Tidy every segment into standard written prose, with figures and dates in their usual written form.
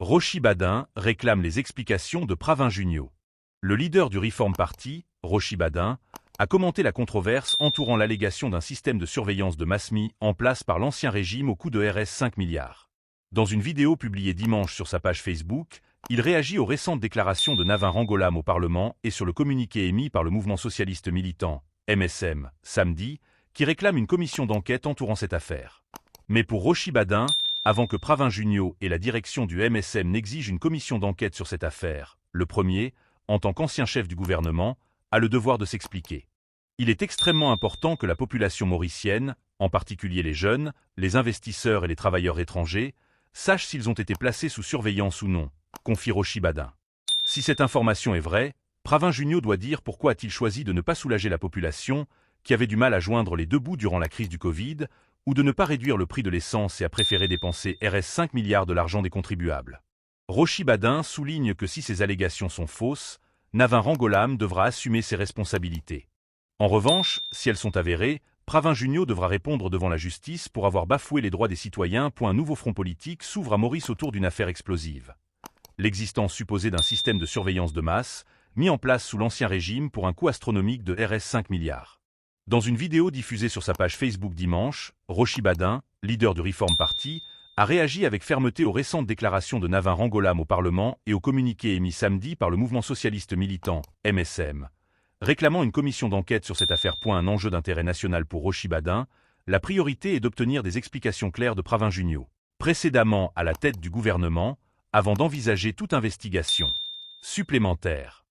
Rochi Badin réclame les explications de Pravin Junio. Le leader du Reform Party, Rochi Badin, a commenté la controverse entourant l'allégation d'un système de surveillance de masse mis en place par l'ancien régime au coût de Rs 5 milliards. Dans une vidéo publiée dimanche sur sa page Facebook, il réagit aux récentes déclarations de Navin Rangolam au Parlement et sur le communiqué émis par le mouvement socialiste militant, MSM, samedi, qui réclame une commission d'enquête entourant cette affaire. Mais pour Rochi Badin, avant que Pravin Junio et la direction du MSM n'exigent une commission d'enquête sur cette affaire, le premier, en tant qu'ancien chef du gouvernement, a le devoir de s'expliquer. Il est extrêmement important que la population mauricienne, en particulier les jeunes, les investisseurs et les travailleurs étrangers, sachent s'ils ont été placés sous surveillance ou non, confie Rochi Badin. Si cette information est vraie, Pravin Junio doit dire pourquoi a-t-il choisi de ne pas soulager la population, qui avait du mal à joindre les deux bouts durant la crise du Covid, ou de ne pas réduire le prix de l'essence et a préféré dépenser Rs 5 milliards de l'argent des contribuables. Rochi Badin souligne que si ces allégations sont fausses, Navin Rangolam devra assumer ses responsabilités. En revanche, si elles sont avérées, Pravin Junio devra répondre devant la justice pour avoir bafoué les droits des citoyens. Un nouveau front politique s'ouvre à Maurice autour d'une affaire explosive. L'existence supposée d'un système de surveillance de masse, mis en place sous l'Ancien Régime pour un coût astronomique de Rs 5 milliards. Dans une vidéo diffusée sur sa page Facebook dimanche, Rochi Badin, leader du Reform Party, a réagi avec fermeté aux récentes déclarations de Navin Rangolam au Parlement et au communiqué émis samedi par le mouvement socialiste militant, MSM. Réclamant une commission d'enquête sur cette affaire. Un enjeu d'intérêt national pour Rochi Badin, la priorité est d'obtenir des explications claires de Pravin Junio, précédemment à la tête du gouvernement, avant d'envisager toute investigation supplémentaire.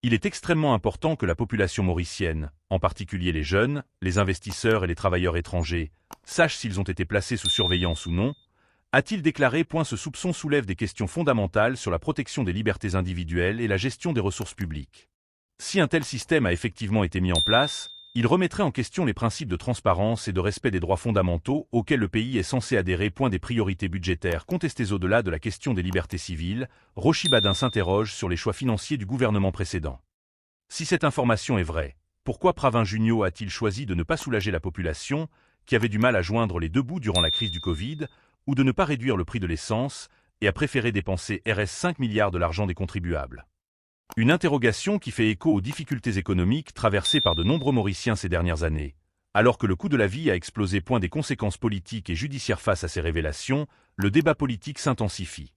Il est extrêmement important que la population mauricienne, en particulier les jeunes, les investisseurs et les travailleurs étrangers, sachent s'ils ont été placés sous surveillance ou non, a-t-il déclaré. Ce soupçon soulève des questions fondamentales sur la protection des libertés individuelles et la gestion des ressources publiques. Si un tel système a effectivement été mis en place, il remettrait en question les principes de transparence et de respect des droits fondamentaux auxquels le pays est censé adhérer. Des priorités budgétaires contestées au-delà de la question des libertés civiles, Rochi Badin s'interroge sur les choix financiers du gouvernement précédent. Si cette information est vraie, pourquoi Pravin Junio a-t-il choisi de ne pas soulager la population, qui avait du mal à joindre les deux bouts durant la crise du Covid, ou de ne pas réduire le prix de l'essence, et a préféré dépenser Rs 5 milliards de l'argent des contribuables? Une interrogation qui fait écho aux difficultés économiques traversées par de nombreux Mauriciens ces dernières années. Alors que le coût de la vie a explosé. Des conséquences politiques et judiciaires face à ces révélations, le débat politique s'intensifie.